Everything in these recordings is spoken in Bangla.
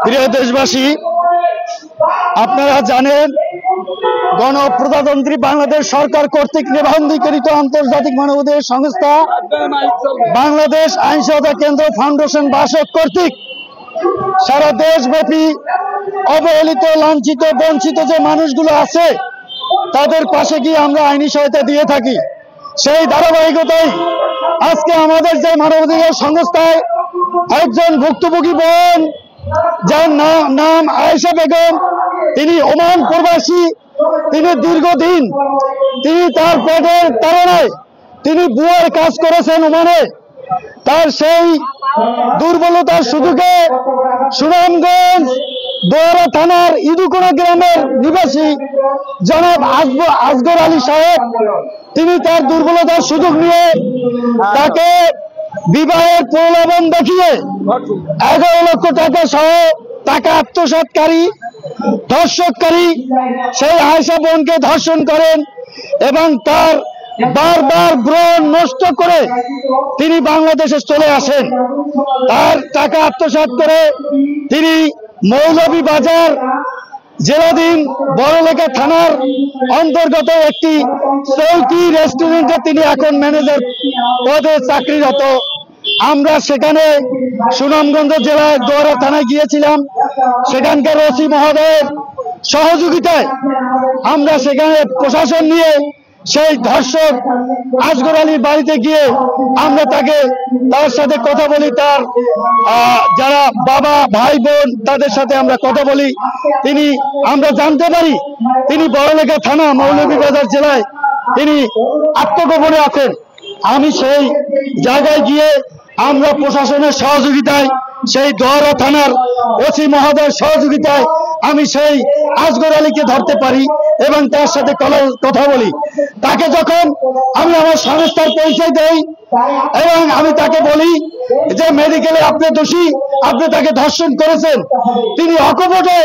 প্রিয় দেশবাসী, আপনারা জানেন গণপ্রজাতন্ত্রী বাংলাদেশ সরকার কর্তৃক নিবন্ধীকৃত আন্তর্জাতিক মানবাধিকার সংস্থা বাংলাদেশ আইন সহায়তা কেন্দ্র ফাউন্ডেশন বাসক কর্তৃক সারা দেশব্যাপী অবহেলিত, লাঞ্ছিত, বঞ্চিত যে মানুষগুলো আছে তাদের পাশে গিয়ে আমরা আইনি সহায়তা দিয়ে থাকি। সেই ধারাবাহিকতায় আজকে আমাদের যে মানবাধিকার সংস্থায় একজন ভুক্তভোগী বোন, যার নাম আয়েশা বেগম, তিনি ওমান প্রবাসী। তিনি দীর্ঘদিন তার পেটের তাড়নায় তিনি বুয়ার কাজ করেছেন ওমানে। তার সেই দুর্বলতার সুযোগে সুনামগঞ্জ দোয়ারা থানার ইদুকোনা গ্রামের নিবাসী জনাব আসগর আলী সাহেব, তিনি তার দুর্বলতার সুযোগ নিয়ে তাকে বিবাহের প্রলোভন দেখিয়ে 11 লক্ষ টাকা সহ টাকা আত্মসাৎকারী ধর্ষককারী সেই আয়েশা বোনকে ধর্ষণ করেন এবং তার বারবার ব্রণ নষ্ট করে তিনি বাংলাদেশে চলে আসেন। তার টাকা আত্মসাৎ করে তিনি মৌলভীবাজার জেলাধীন বড়লেখা থানার অন্তর্গত একটি চৌকি রেস্টুরেন্টে তিনি এখন ম্যানেজার পদে চাকরিরত। আমরা সেখানে সুনামগঞ্জ জেলায় দোয়ারা থানায় গিয়েছিলাম। সেখানকার ওসি মহোদয়ের সহযোগিতায় আমরা সেখানে প্রশাসন নিয়ে সেই ধর্ষক আসগর আলীর বাড়িতে গিয়ে আমরা তার সাথে কথা বলি। তার যারা বাবা, ভাই, বোন, তাদের সাথে আমরা কথা বলি। আমরা জানতে পারি তিনি বড়লেখা থানা মৌলভীবাজার জেলায় তিনি আত্মগোপনে আছেন। আমি সেই জায়গায় গিয়ে আমরা প্রশাসনের সহযোগিতায়, সেই দোয়ারা থানার ওসি মহোদয়ের সহযোগিতায় আমি সেই আসগর আলীকে ধরতে পারি এবং তার সাথে কথা বলি। তাকে যখন আমি আমার সংস্থার পরিচয় দেই এবং আমি তাকে বলি যে মেডিকেলে আপনি দোষী, আপনি তাকে ধর্ষণ করেছেন, তিনি অকপটে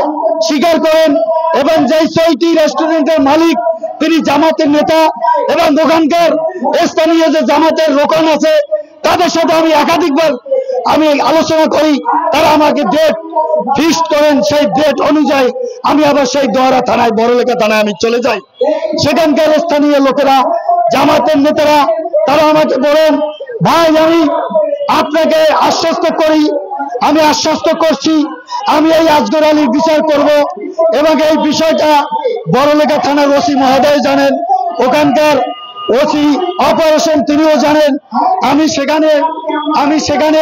স্বীকার করেন এবং যেই 6টি রেস্টুরেন্টের মালিক তিনি জামাতের নেতা এবং দোকানকার স্থানীয় যে জামাতের রোকন আছে তাদের সাথে আমি একাধিকবার আলোচনা করি। তারা আমাকে ডেট ফিক্সড করেন, সেই ডেট অনুযায়ী আমি আবার সেই দোয়ারা থানায়, বড়লেখা থানায় আমি চলে যাই। সেখানকার স্থানীয় লোকেরা, জামাতের নেতারা, তারা আমাকে বলেন, ভাই আমি আপনাকে আশ্বস্ত করি, আমি আশ্বস্ত করছি আমি এই আসগর আলীর বিচার করব এবং এই বিষয়টা বড়লেখা থানার ওসি মহোদয় জানেন, ওখানকার ওসি অপারেশন তিনিও জানেন। আমি সেখানে